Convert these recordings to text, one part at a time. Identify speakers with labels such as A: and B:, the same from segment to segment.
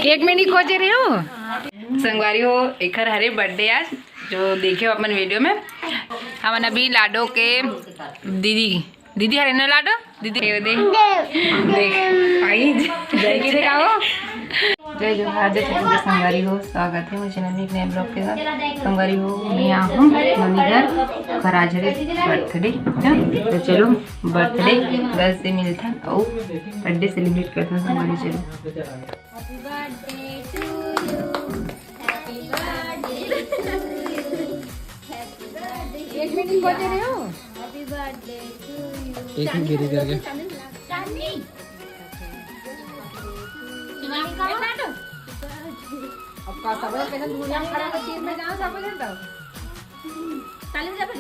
A: Cake में नहीं खोजे रहे हो संगवारी हो एक हरे बर्थडे आज जो देखे हो अपन वीडियो में। हम अभी लाडो के दीदी हरे ना लाडो दीदी देख आई जाएगी दिखाओ। जय जोहार जय छठ संगवारी हो, स्वागत है मुझे नवी एक नए ब्लॉग के साथ। संगवारी हो मैं यहाँ हूँ मम्मी घर आज है बर्थडे, तो चलो बर्थडे घर से मिलता और बर्थडे सेलिब्रेट करता हूँ संगवारी। चलो एक मिनट बोल रहे हो हैप्पी बर्थडे टू यू एक गिरी करके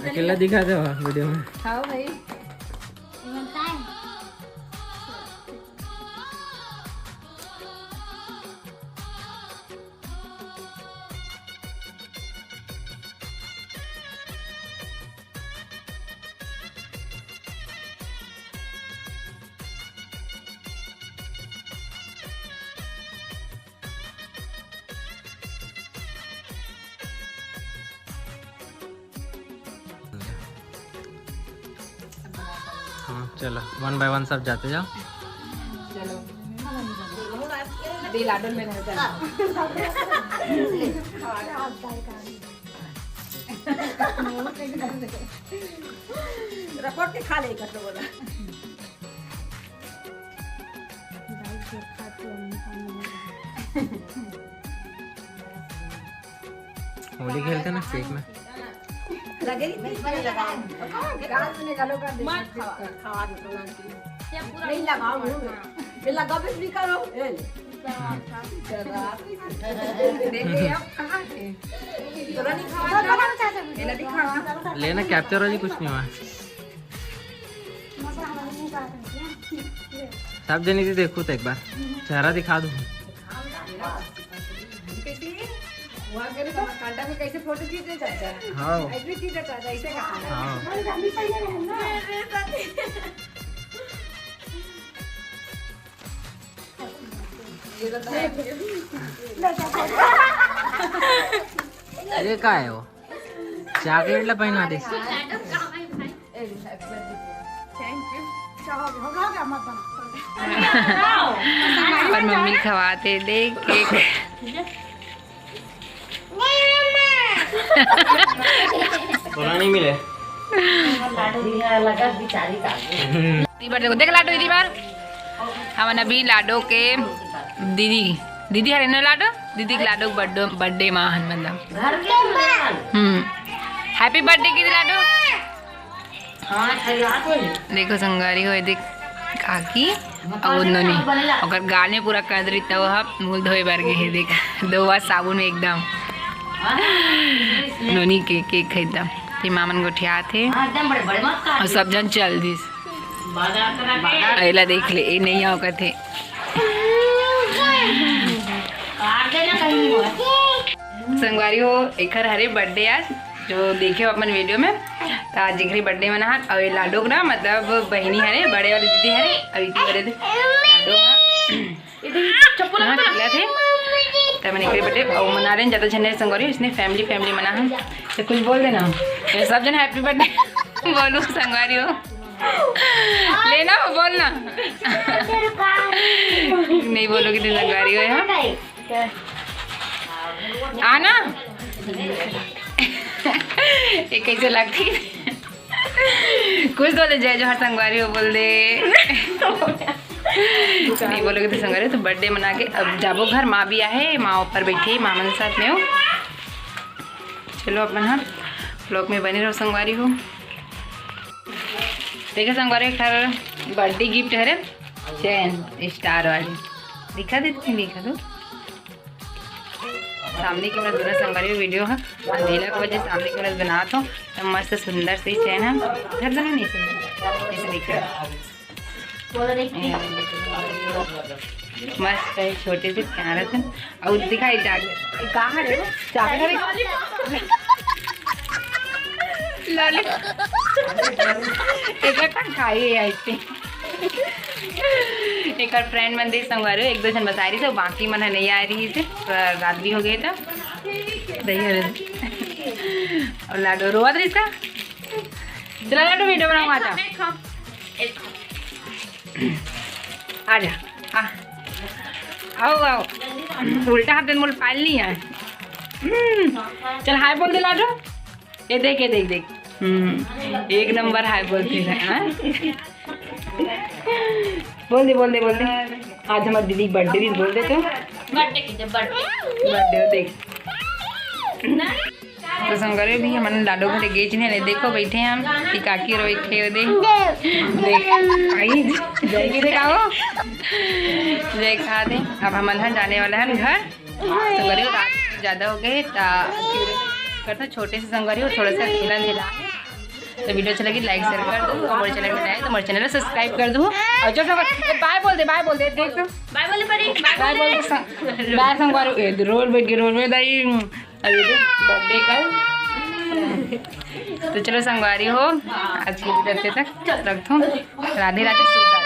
A: अकेला दिखा दो वीडियो में। खाओ भाई
B: चलो 1 बाय 1 सब जाते जाओ।
A: चलो दे लाडो में रपोट के खा ले कर बोला
B: होली खेलते ना केक में
A: लगे निकालो कर खा नहीं लगाओ लगा भी करो
B: लेना कैप्चर वाली कुछ नहीं हुआ सब जने से देखो तो एक बार चेहरा दिखा दूँ।
A: कांटा में कैसे फोटो खींचे चाचा?
B: हाँ
A: ऐसे खींचे चाचा ऐसे कहा।
B: हाँ ये क्या है वो चॉकलेट ला पहना दे।
A: और मम्मी खवाते देख केक
B: थोड़ा नहीं मिले
A: देखो देख लाडो दीदी बार हम अभी लाडो के दीदी हरे ना लाडो दीदी के लाडो बर्थडे महान मतलब हैप्पी बर्थडे की लाडो। देखो संगारी हो देख काकी और नोनी और गाल में पूरा कदरी तो मूल धोए बार के देख 2 बार साबुन में एकदम नोनी के केक खरीदा फिर मामन गोठिया थे और सब जन चल दी अला देख ले नहीं आओ थे। संगवारी हो एक हरे बर्थडे आज जो देखे हो अपन वीडियो में तो आज जिगरी बर्थडे मना और लाडो ना मतलब बहनी हरे बड़े वाले दीदी हरे अभी बड़े लाडो थे तो मैंने बर्थडे और मना रहे हैं ज़्यादा जन संगवारी इसने फैमिली मना है तो कुछ बोल देना सब जन हैप्पी बर्थडे बोलो संगवारी हो लेना हो बोलना नहीं बोलोगे तो संगवारी हो यहाँ आना ये कैसे लगती कुछ बोले जय जोहार संगवारी हो बोल दे नहीं बोलोगे तो संगवारी तो बर्थडे मना के अब जाबो घर माँ भी आए माँ ऊपर बैठी मामन के साथ में हो। चलो अपन हाँ ब्लॉग में बने रहो संगवारी हो। देखो संगवारी खैर बर्थडे गिफ्ट है चैन स्टार वाली दिखा देती दिखा दो सामने की मतलब दोनों संगवारी वीडियो है अंधेला की वजह सामने की मतलब बना तो मस्त सुंदर सी चैन है घर जाना नहीं सुंदर ऐसे दिख रहा मस्त है छोटे से प्यारा से और दिखाई कहाँ लॉली खाई आइसक्रीम एक और फ्रेंड मन दे संगवारी एक दो जन बता रही थी बाकी मन नहीं आ रही थी रात भी हो गई था और लाडो रोआ रही इसका चला लाडो वीडियो बनाओ आजा आओ आओ उल्टा हाथ मोल पाल नहीं है चल हाय बोल दे लाडो ये देख एक नंबर हाय बोलती है बोल दे आज हमारी दीदी बर्थडे भी बोल दे तो बर्थडे देख तो संगरे भी हमारे लाडो घरे गए चिन्हे देखो बैठे हम कि काकी रो थे देख आई दिखाओ देखा दे अब हम अंधन जाने वाला है घर संगरे रात ज़्यादा हो गए करता छोटे से संगरी हो थोड़ा सा खिला दिला तो वीडियो अच्छा लगी लाइक शेयर कर दो और हमारे चैनल में नए तो हमारे चैनल को सब्सक्राइब कर दो और जो बाय बोल दे देख तो बाय बोल संगवारी रोल में दाई अभी बर्थडे कल तो चलो संगवारी हो आज की वीडियो तक रखता हूँ राधे राधे शुभ